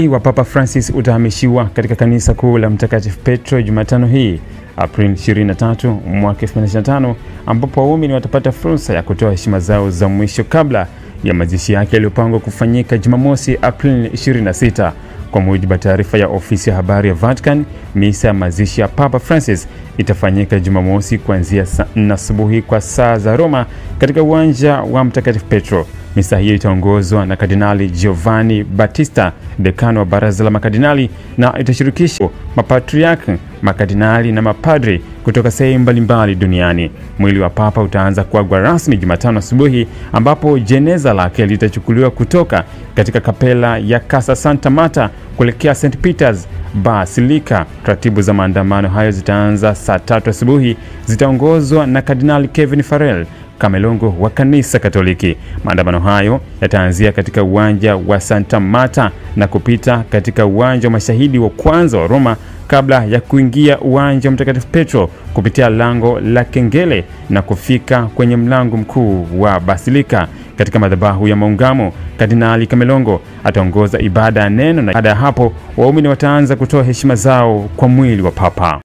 mwili wa Papa Francis utahamishiwa katika kanisa kuu la Mtakatifu Petro Jumatano hii, Aprili 23 mwaka 2025, ambapo waumini watapata fursa ya kutoa heshima zao za mwisho kabla ya mazishi yake yaliyopangwa kufanyika Jumamosi Aprili 26. Kwa mujibu wa taarifa ya ofisi ya habari ya Vatican, misa ya mazishi ya Papa Francis itafanyika Jumamosi kuanzia saa 4 asubuhi kwa saa za Roma katika uwanja wa Mtakatifu Petro. Misa hiyo itaongozwa na Kardinali Giovanni Battista, dekano wa baraza la makardinali, na itashirikisha mapatriarki, makardinali na mapadri kutoka sehemu mbalimbali duniani. Mwili wa Papa utaanza kuagwa rasmi Jumatano asubuhi, ambapo jeneza lake litachukuliwa kutoka katika kapela ya Casa Santa Marta kuelekea St. Peter's Basilica. Taratibu za maandamano hayo zitaanza saa 3 asubuhi, zitaongozwa na Kardinali Kevin Farrell, kamelongo wa kanisa Katoliki. Maandamano hayo yataanzia katika uwanja wa Santa Marta na kupita katika uwanja wa mashahidi wa kwanza wa Roma kabla ya kuingia uwanja wa Mtakatifu Petro kupitia lango la kengele na kufika kwenye mlango mkuu wa Basilika. Katika madhabahu ya Maungamo, Kardinali Kamelongo ataongoza ibada ya neno, na baada ya hapo waumini wataanza kutoa heshima zao kwa mwili wa Papa.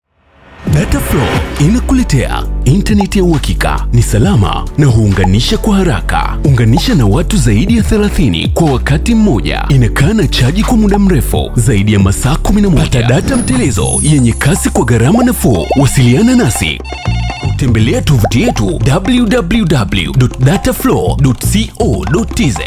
Dataflow inakuletea internet ya uhakika, ni salama na huunganisha kwa haraka. Unganisha na watu zaidi ya 30 kwa wakati mmoja. Inakaa na chaji kwa muda mrefu zaidi ya masaa 11. Pata data mtelezo yenye kasi kwa gharama nafuu. Wasiliana nasi. Tembelea tovuti yetu www.dataflow.co.tz.